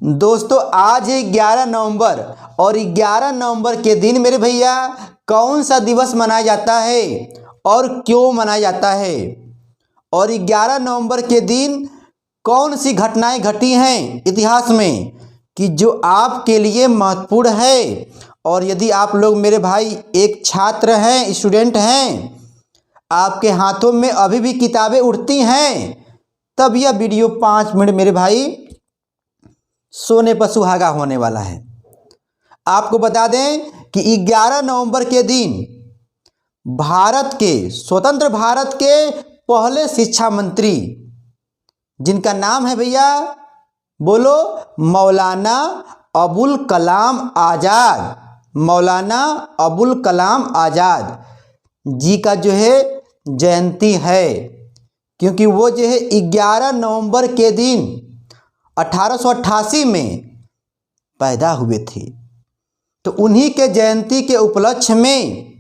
दोस्तों आज है 11 नवंबर और 11 नवंबर के दिन मेरे भैया कौन सा दिवस मनाया जाता है और क्यों मनाया जाता है, और 11 नवंबर के दिन कौन सी घटनाएं घटी हैं इतिहास में कि जो आपके लिए महत्वपूर्ण है। और यदि आप लोग मेरे भाई एक छात्र हैं, स्टूडेंट हैं, आपके हाथों में अभी भी किताबें उठती हैं, तब यह वीडियो 5 मिनट मेरे भाई सोने पर सुहागा होने वाला है। आपको बता दें कि 11 नवंबर के दिन भारत के स्वतंत्र भारत के पहले शिक्षा मंत्री, जिनका नाम है भैया बोलो मौलाना अबुल कलाम आज़ाद, मौलाना अबुल कलाम आज़ाद जी का जो है जयंती है, क्योंकि वो जो है 11 नवंबर के दिन 1888 में पैदा हुए थे। तो उन्हीं के जयंती के उपलक्ष्य में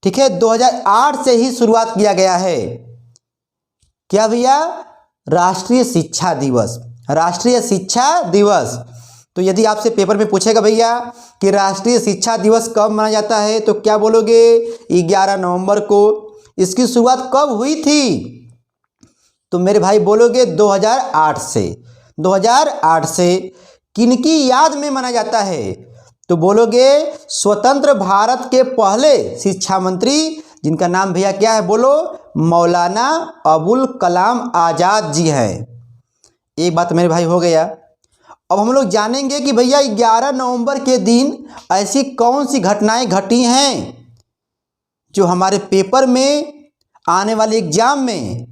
ठीक है 2008 से ही शुरुआत किया गया है। क्या भैया? राष्ट्रीय शिक्षा दिवस, राष्ट्रीय शिक्षा दिवस। तो यदि आपसे पेपर में पूछेगा भैया कि राष्ट्रीय शिक्षा दिवस कब मनाया जाता है, तो क्या बोलोगे? 11 नवंबर को। इसकी शुरुआत कब हुई थी? तो मेरे भाई बोलोगे 2008 से। 2008 से किनकी याद में मनाया जाता है? तो बोलोगे स्वतंत्र भारत के पहले शिक्षा मंत्री, जिनका नाम भैया क्या है बोलो? मौलाना अबुल कलाम आज़ाद जी हैं। एक बात मेरे भाई हो गया। अब हम लोग जानेंगे कि भैया 11 नवंबर के दिन ऐसी कौन सी घटनाएं घटी हैं जो हमारे पेपर में आने वाले एग्जाम में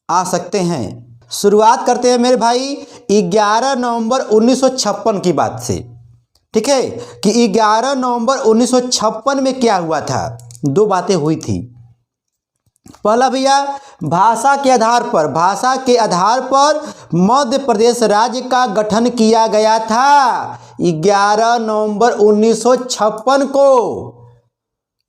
आ सकते हैं। शुरुआत करते हैं मेरे भाई 11 नवंबर 1956 की बात से। ठीक है कि 11 नवंबर 1956 में क्या हुआ था? दो बातें हुई थी। पहला भैया भाषा के आधार पर मध्य प्रदेश राज्य का गठन किया गया था 11 नवंबर 1956 को।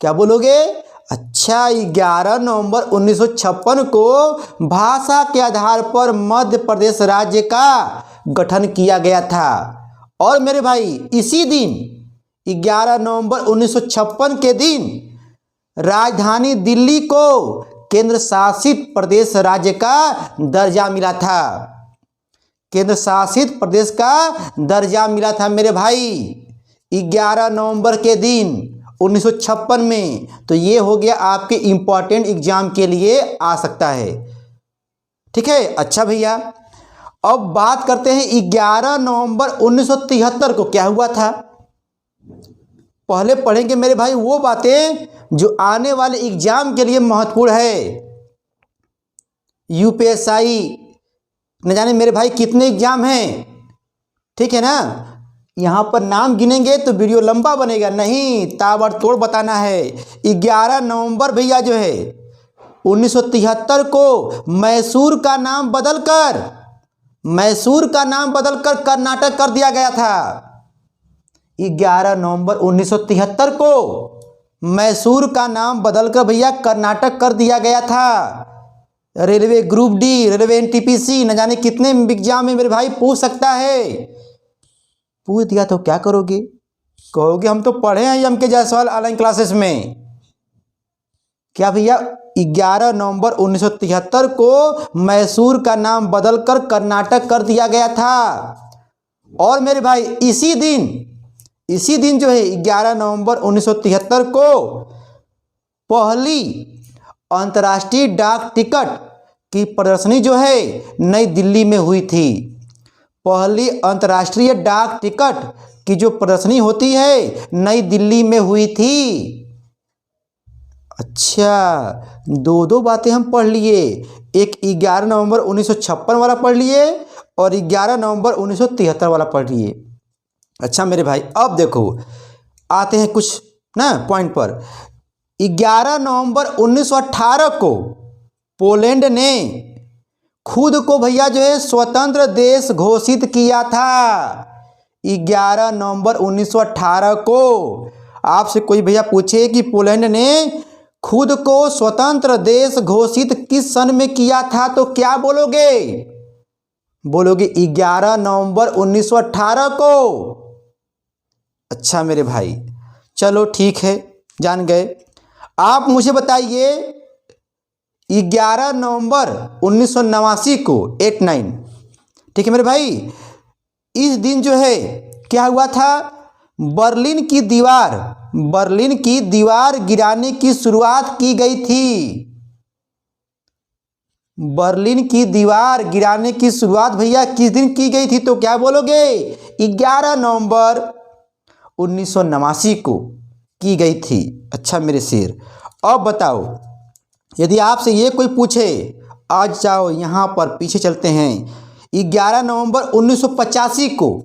क्या बोलोगे? अच्छा, 11 नवंबर 1956 को भाषा के आधार पर मध्य प्रदेश राज्य का गठन किया गया था। और मेरे भाई इसी दिन 11 नवंबर 1956 के दिन राजधानी दिल्ली को केंद्र शासित प्रदेश राज्य का दर्जा मिला था। केंद्र शासित प्रदेश का दर्जा मिला था मेरे भाई 11 नवंबर के दिन 1956 में। तो ये हो गया आपके इंपॉर्टेंट एग्जाम के लिए आ सकता है। ठीक है। अच्छा भैया अब बात करते हैं 11 नवंबर 1973 को क्या हुआ था। पहले पढ़ेंगे मेरे भाई वो बातें जो आने वाले एग्जाम के लिए महत्वपूर्ण है। यूपीएसआई न जाने मेरे भाई कितने एग्जाम हैं, ठीक है ना। यहाँ पर नाम गिनेंगे तो वीडियो लंबा बनेगा, नहीं ताबड़तोड़ बताना है। 11 नवंबर भैया जो है 1973 को मैसूर का नाम बदलकर कर्नाटक कर दिया गया था। 11 नवंबर 1973 को मैसूर का नाम बदलकर भैया कर्नाटक कर दिया गया था। Railway group D, railway NTPC न जाने कितने एग्जाम में मेरे भाई पूछ सकता है। पूछ दिया तो क्या करोगे? कहोगे हम तो पढ़े हैं एम के जायसवाल ऑनलाइन क्लासेस में। क्या भैया? 11 नवंबर 1973 को मैसूर का नाम बदलकर कर्नाटक कर दिया गया था। और मेरे भाई इसी दिन जो है 11 नवंबर 1973 को पहली अंतर्राष्ट्रीय डाक टिकट की प्रदर्शनी जो है नई दिल्ली में हुई थी। पहली अंतर्राष्ट्रीय डाक टिकट की जो प्रदर्शनी होती है नई दिल्ली में हुई थी। अच्छा, दो बातें हम पढ़ लिए, एक 11 नवंबर 1956 वाला पढ़ लिए और 11 नवंबर 1973 वाला पढ़ लिए। अच्छा मेरे भाई अब देखो आते हैं कुछ ना पॉइंट पर। 11 नवंबर 1918 को पोलैंड ने खुद को भैया जो है स्वतंत्र देश घोषित किया था। 11 नवंबर 1918 को आपसे कोई भैया पूछे कि पोलैंड ने खुद को स्वतंत्र देश घोषित किस सन में किया था, तो क्या बोलोगे? बोलोगे 11 नवंबर 1918 को। अच्छा मेरे भाई, चलो ठीक है, जान गए। आप मुझे बताइए 11 नवंबर 1989 को 89, ठीक है मेरे भाई, इस दिन जो है क्या हुआ था, बर्लिन की दीवार गिराने की शुरुआत की गई थी। बर्लिन की दीवार गिराने की शुरुआत भैया किस दिन की गई थी, तो क्या बोलोगे 11 नवंबर 1989 को की गई थी। अच्छा मेरे शेर, अब बताओ, यदि आपसे ये कोई पूछे, आज जाओ यहाँ पर पीछे चलते हैं, 11 नवंबर 1985 को,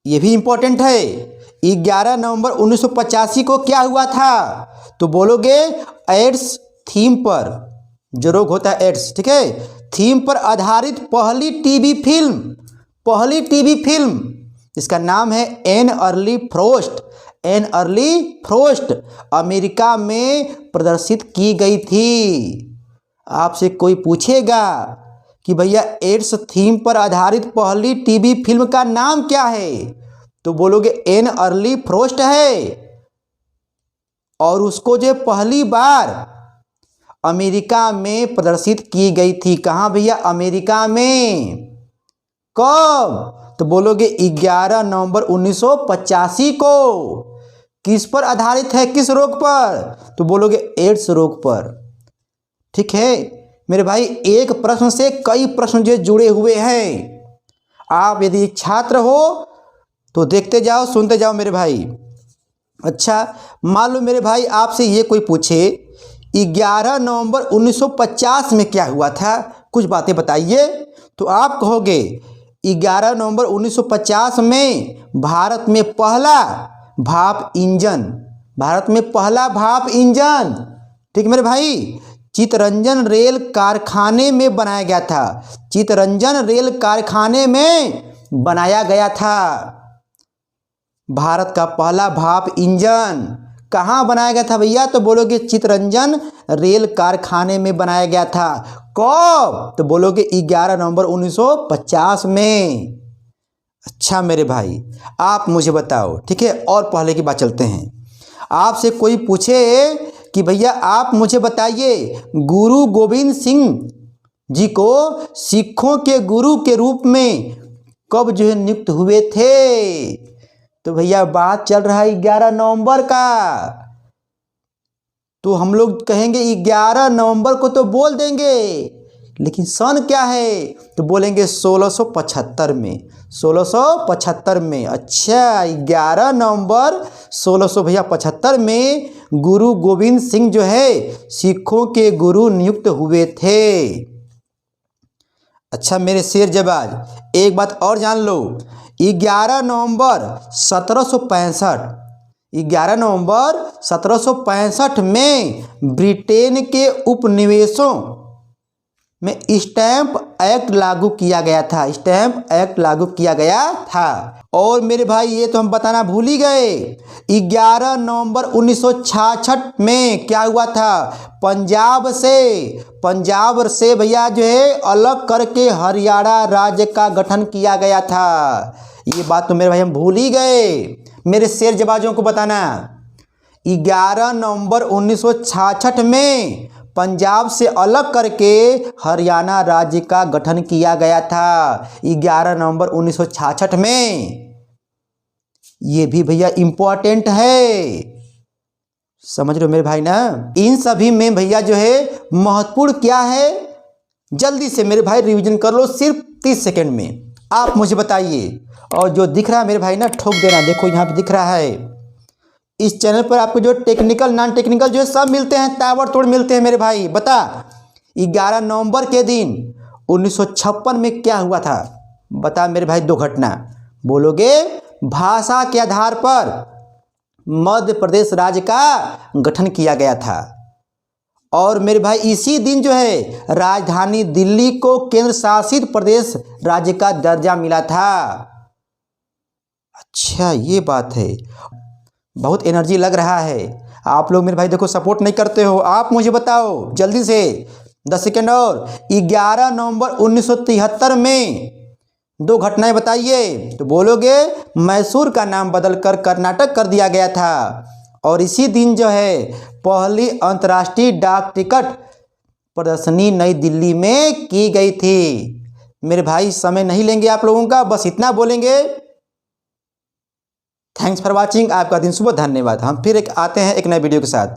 ये भी इंपॉर्टेंट है, 11 नवंबर 1985 को क्या हुआ था, तो बोलोगे एड्स थीम पर, जो रोग होता है एड्स, ठीक है, थीम पर आधारित पहली टीवी फिल्म इसका नाम है एन अर्ली फ्रोस्ट, अमेरिका में प्रदर्शित की गई थी। आपसे कोई पूछेगा कि भैया एड्स थीम पर आधारित पहली टीवी फिल्म का नाम क्या है, तो बोलोगे एन अर्ली फ्रोस्ट है, और उसको जो पहली बार अमेरिका में प्रदर्शित की गई थी। कहाँ भैया, अमेरिका में। कब, तो बोलोगे 11 नवंबर 1985 को। किस पर आधारित है, किस रोग पर, तो बोलोगे एड्स रोग पर। ठीक है मेरे भाई, एक प्रश्न से कई प्रश्न जो जुड़े हुए हैं। आप यदि छात्र हो तो देखते जाओ, सुनते जाओ मेरे भाई। अच्छा, मान लो मेरे भाई आपसे ये कोई पूछे 11 नवंबर 1950 में क्या हुआ था, कुछ बातें बताइए, तो आप कहोगे 11 नवंबर 1950 में भारत में पहला भाप इंजन, ठीक मेरे भाई, चितरंजन रेल कारखाने में बनाया गया था। चितरंजन रेल कारखाने में बनाया गया था भारत का पहला भाप इंजन। कहाँ बनाया गया था भैया, तो बोलोगे चितरंजन रेल कारखाने में बनाया गया था। कब, तो बोलोगे 11 नवंबर 1950 में। अच्छा मेरे भाई, आप मुझे बताओ, ठीक है, और पहले की बात चलते हैं। आपसे कोई पूछे कि भैया आप मुझे बताइए गुरु गोविंद सिंह जी को सिखों के गुरु के रूप में कब जो है नियुक्त हुए थे, तो भैया बात चल रहा है 11 नवंबर का। तो हम लोग कहेंगे 11 नवंबर को तो बोल देंगे, लेकिन सन क्या है, तो बोलेंगे 1675 में। 1675 में। अच्छा, 11 नवंबर 1675 में गुरु गोविंद सिंह जो है सिखों के गुरु नियुक्त हुए थे। अच्छा मेरे शेर जबाज, एक बात और जान लो, 11 नवंबर 1765 में ब्रिटेन के उपनिवेशों में स्टैंप एक्ट लागू किया गया था। और मेरे भाई ये तो हम बताना भूल ही गए, 11 नवंबर 1966 में क्या हुआ था, पंजाब से भैया जो है अलग करके हरियाणा राज्य का गठन किया गया था। ये बात तो मेरे भाई हम भूल ही गए। मेरे शेर जबाजों को बताना, 11 नवंबर 1966 में पंजाब से अलग करके हरियाणा राज्य का गठन किया गया था। 11 नवंबर 1966 में। ये भी भैया इंपॉर्टेंट है, समझ रहे हो मेरे भाई ना। इन सभी में भैया जो है महत्वपूर्ण क्या है, जल्दी से मेरे भाई रिवीजन कर लो, सिर्फ 30 सेकंड में। आप मुझे बताइए, और जो दिख रहा है मेरे भाई ना ठोक देना, देखो यहाँ पे दिख रहा है। इस चैनल पर आपको जो टेक्निकल नॉन टेक्निकल जो है सब मिलते हैं, ताबड़तोड़ मिलते हैं मेरे भाई। बता 11 नवंबर के दिन 1956 में क्या हुआ था, बता मेरे भाई दो घटना। बोलोगे भाषा के आधार पर मध्य प्रदेश राज्य का गठन किया गया था। और मेरे भाई इसी दिन जो है राजधानी दिल्ली को केंद्र शासित प्रदेश राज्य का दर्जा मिला था। अच्छा ये बात है, बहुत एनर्जी लग रहा है। आप लोग मेरे भाई देखो सपोर्ट नहीं करते हो। आप मुझे बताओ जल्दी से, 10 सेकेंड और। 11 नवंबर 1973 में 2 घटनाएं बताइए। तो बोलोगे मैसूर का नाम बदलकर कर्नाटक कर दिया गया था, और इसी दिन जो है पहली अंतर्राष्ट्रीय डाक टिकट प्रदर्शनी नई दिल्ली में की गई थी। मेरे भाई समय नहीं लेंगे आप लोगों का, बस इतना बोलेंगे थैंक्स फॉर वॉचिंग। आपका दिन शुभ, धन्यवाद। हम फिर आते हैं एक नए वीडियो के साथ।